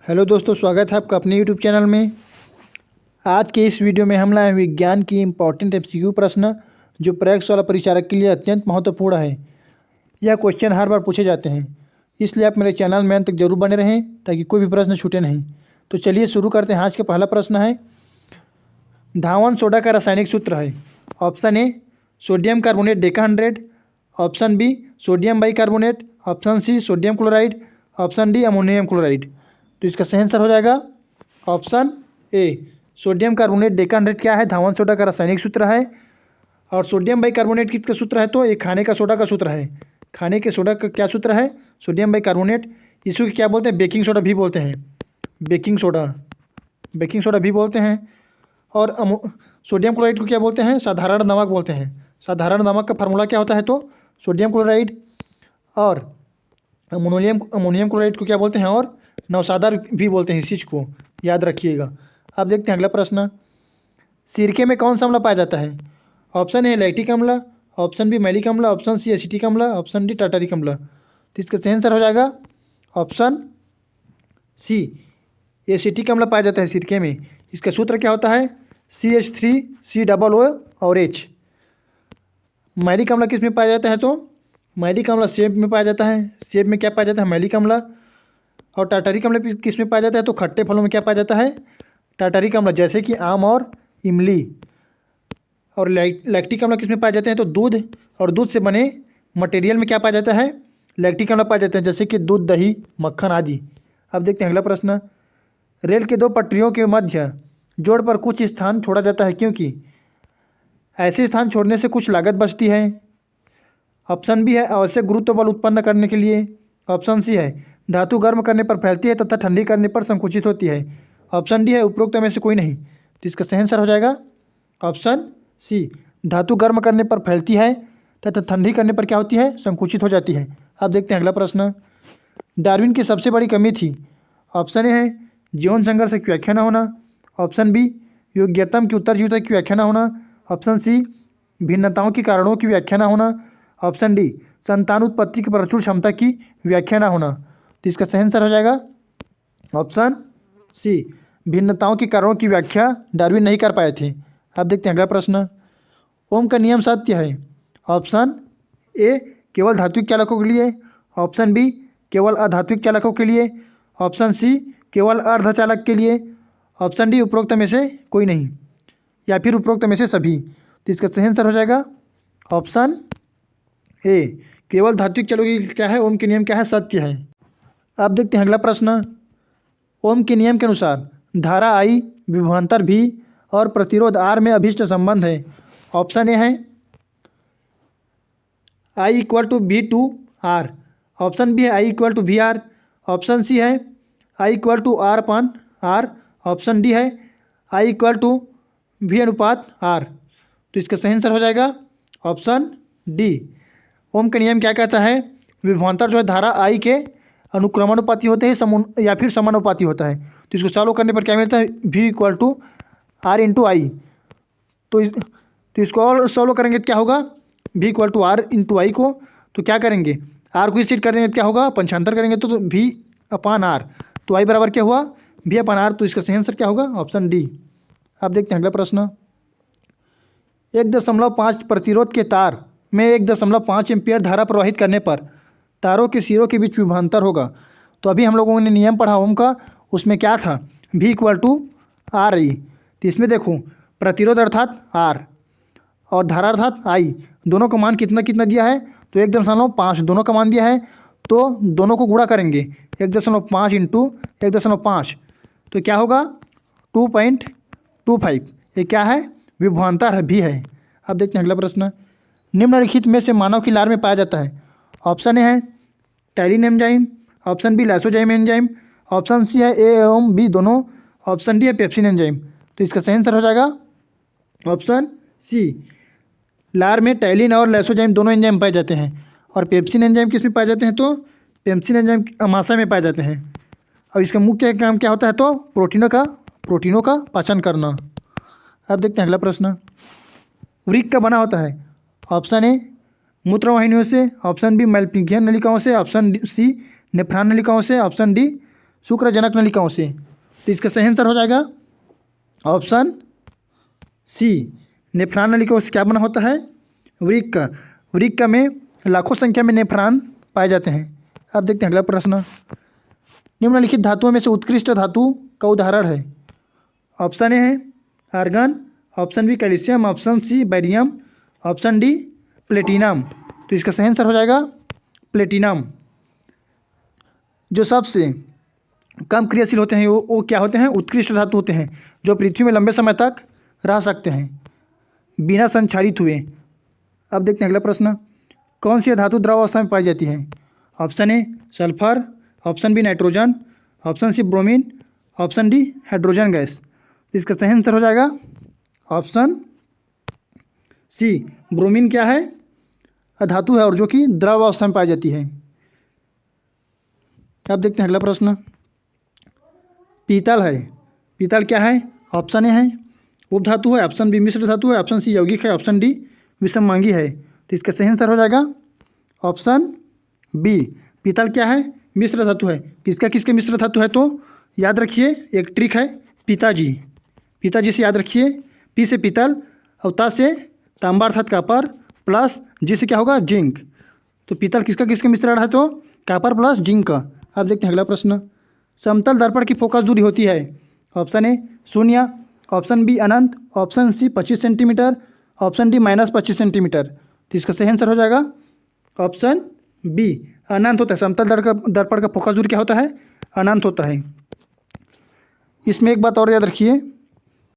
Hello दोस्तों, स्वागत है आपका अपने यूट्यूब चैनल में। आज के इस वीडियो में हम लाए हैं विज्ञान की इम्पोर्टेंट एमसीक्यू प्रश्न जो प्रयोगशाला परिचारक के लिए अत्यंत महत्वपूर्ण है। यह क्वेश्चन हर बार पूछे जाते हैं, इसलिए आप मेरे चैनल में अंत तक जरूर बने रहें ताकि कोई भी प्रश्न छूटे नहीं। तो चलिए शुरू करते हैं। आज का पहला प्रश्न है, धावन सोडा का रासायनिक सूत्र है। Option A sodium carbonate deca 100, option B sodium bicarbonate, option C sodium chloride, option D ammonium chloride. तो इसका सही आंसर हो जाएगा option A sodium carbonate deca 100। क्या है? धावन सोडा का रासायनिक सूत्र है। और सोडियम बाइकार्बोनेट किसका सूत्र है? तो ये खाने का सोडा का सूत्र है। खाने के सोडा का क्या सूत्र है? Sodium bicarbonate. इसको क्या बोलते हैं? बेकिंग सोडा भी बोलते हैं। बेकिंग सोडा भी बोलते हैं। और सोडियम क्लोराइड को क्या बोलते हैं? साधारण नमक बोलते हैं। साधारण नमक का फार्मूला क्या होता है? तो सोडियम क्लोराइड। और अमोनियम क्लोराइड को क्या बोलते हैं? और नौसादार भी बोलते हैं। इस चीज़ को याद रखिएगा। अब देखते हैं अगला प्रश्न। सिरके में कौन सा अम्ल पाया जाता है? ऑप्शन ए लैक्टिक अम्ल, ऑप्शन बी मैलिक अम्ल, ऑप्शन सी एसिटिक अम्ल, ऑप्शन डी टार्टारिक अम्ल। तो इसका सही आंसर हो जाएगा ऑप्शन सी एसिटिक अम्ल पाया जाता है सिरके में। इसका सूत्र क्या होता है? CH3COO और H। मैलिक अम्ल किस में पाया जाता है? तो मैलिक अम्ल सेब में पाया जाता है। सेब में क्या पाया जाता है? मैलिक अम्ल। और टार्टारिक अम्ल किस में पाया जाता है? तो खट्टे फलों में क्या पाया जाता है? टार्टारिक अम्ल, जैसे कि आम और इमली। और लैक्टिक अम्ल किस में पाए जाते हैं? तो दूध। और दूध से बने मटेरियल में क्या पाया जाता है? लैक्टिक अम्ल पाए जाते हैं, जैसे कि दूध, दही, मक्खन आदि। अब देखते हैं अगला प्रश्न। रेल के दो पटरियों के मध्य जोड़ पर कुछ स्थान छोड़ा जाता है, क्योंकि ऐसे स्थान छोड़ने से कुछ लागत बचती है। ऑप्शन बी है आवश्यक गुरुत्व बल उत्पन्न करने के लिए, ऑप्शन सी है धातु गर्म करने पर फैलती है तथा ठंडी करने पर संकुचित होती है, ऑप्शन डी है उपरोक्त में से कोई नहीं। तो इसका सही आंसर हो जाएगा ऑप्शन सी धातु गर्म करने पर फैलती है तथा ठंडी करने पर क्या होती है? संकुचित हो जाती है। अब देखते हैं अगला प्रश्न। डार्विन की सबसे बड़ी कमी थी। ऑप्शन ए है जीवन संघर्ष की व्याख्या न होना, ऑप्शन बी योग्यतम की उत्तरजीविता की व्याख्या न होना, ऑप्शन सी भिन्नताओं के कारणों की व्याख्या न होना, ऑप्शन डी संतान उत्पत्ति की प्रचुर क्षमता की व्याख्या न होना। तो इसका सही आंसर हो जाएगा ऑप्शन सी भिन्नताओं के कारणों की व्याख्या डार्विन नहीं कर पाए थे। अब देखते हैं अगला प्रश्न। ओम का नियम सत्य है। ऑप्शन ए केवल धात्विक चालकों के लिए, ऑप्शन बी केवल अधात्विक चालकों के लिए, ऑप्शन सी केवल अर्धचालक के लिए, ऑप्शन डी उपरोक्त में से कोई नहीं, या फिर उपरोक्त में से सभी। तो इसका सही आंसर हो जाएगा ऑप्शन ए केवल धात्विक चालकों के लिए क्या है? ओम के नियम क्या है? सत्य है। अब देखते हैं अगला प्रश्न। ओम के नियम के अनुसार धारा I, विभवांतर V और प्रतिरोध R में अभिष्ट संबंध है। ऑप्शन ए है I = V/R, ऑप्शन बी है I = VR, ऑप्शन सी है I = R/R, ऑप्शन डी है I = V/R। तो इसका सही आंसर हो जाएगा ऑप्शन डी। ओम का नियम क्या कहता है? विभवांतर जो है धारा I के अनुक्रमानुपाती होते हैं या फिर समानुपाती होता है। तो इसको सॉल्व करने पर क्या मिलता है? V = R/I। तो इसको और सॉल्व करेंगे तो क्या होगा? V = R/I को तो क्या करेंगे? R को स्थिर कर देंगे तो क्या होगा? पंचांतर करेंगे तो V/R। तो I बराबर क्या हुआ? V/R। तो इसका सही आंसर क्या होगा? Option D. अब देखते हैं अगला प्रश्न। 1.5 प्रतिरोध के तार में 1.5 एम्पीयर धारा प्रवाहित करने पर तारों के सिरों के बीच विभवांतर होगा। तो अभी हम लोगों ने नियम पढ़ा ओम का, उसमें क्या था? V = R/I। तो इसमें देखो प्रतिरोध अर्थात R और धारा अर्थात I, दोनों का मान कितना कितना दिया है? तो 1.5 दोनों का मान दिया है। तो दोनों को गुणा करेंगे 1.5 × 1.5, तो क्या होगा? 2.25। ये क्या है? विभवांतर भी है। अब देखते हैं अगला प्रश्न। निम्नलिखित में से मानव की लार में पाया जाता है। ऑप्शन ए है ptyalin enzyme, option B lysozyme enzyme, option C है ए एवं बी दोनों, ऑप्शन डी है पेप्सिन एंजाइम। तो इसका सही आंसर हो जाएगा ऑप्शन सी लार में टैलिन और लाइसोजाइम दोनों एंजाइम पाए जाते हैं। और पेप्सिन एंजाइम किस में पाए जाते हैं? तो पेप्सिन एंजाइम अमाशय में पाए जाते हैं। और इसका मुख्य काम क्या होता है? तो प्रोटीनों का पाचन करना। अब देखते हैं अगला प्रश्न। वृक्क का बना होता है। ऑप्शन ए मूत्रवाहिनियों से, ऑप्शन बी मैल्पिघियन नलिकाओं से, ऑप्शन सी नेफ्रॉन नलिकाओं से, ऑप्शन डी शुक्रजनक नलिकाओं से। तो इसका सही आंसर हो जाएगा ऑप्शन सी, नेफ्रॉन नलिकाओं से क्या बना होता है? वृक्क। वृक्क में लाखों संख्या में नेफ्रॉन पाए जाते हैं। अब देखते हैं अगला प्रश्न। निम्नलिखित धातुओं में से उत्कृष्ट धातु का उदाहरण है। ऑप्शन ए है argon, option B calcium, option C barium, option D platinum. तो इसका सही आंसर हो जाएगा प्लेटिनम। जो सबसे कम क्रियाशील होते हैं वो क्या होते हैं? उत्कृष्ट धातु होते हैं, जो पृथ्वी में लंबे समय तक रह सकते हैं बिना संक्षारित हुए। अब देखते हैं अगला प्रश्न। कौन सी धातु द्रव अवस्था में पाई जाती है? Option A sulphur, option B nitrogen, option C bromine, option D hydrogen gas. तो इसका सही आंसर हो जाएगा ऑप्शन सी, ब्रोमीन क्या है? धातु है और जो कि द्रव अवस्था में पाई जाती है। अब देखते हैं अगला प्रश्न। पीतल है, पीतल क्या है? ऑप्शन ए है उपधातु है, ऑप्शन बी मिश्र धातु है, ऑप्शन सी यौगिक है, ऑप्शन डी विषममांगी है। तो इसका सही आंसर हो जाएगा ऑप्शन बी, पीतल क्या है? मिश्र धातु है। किसका किसके मिश्र धातु है? तो याद रखिए, एक ट्रिक है, पिताजी, पिताजी से याद रखिए। पी से पीतल और ता से तांबा अर्थात कापर, प्लस जी से क्या होगा? जिंक। तो पीतल किसका किसके मिश्रण है? तो कापर प्लस जिंक का। अब देखते हैं अगला प्रश्न। समतल दर्पण की फोकस दूरी होती है। ऑप्शन ए 0, ऑप्शन बी अनंत, option C 25 centimetre, option D -25 centimetre. तो इसका सही आंसर हो जाएगा ऑप्शन बी, अनंत होता है। समतल दर्पण का फोकस दूरी क्या होता है? अनंत होता है। इसमें एक बात और याद रखिए,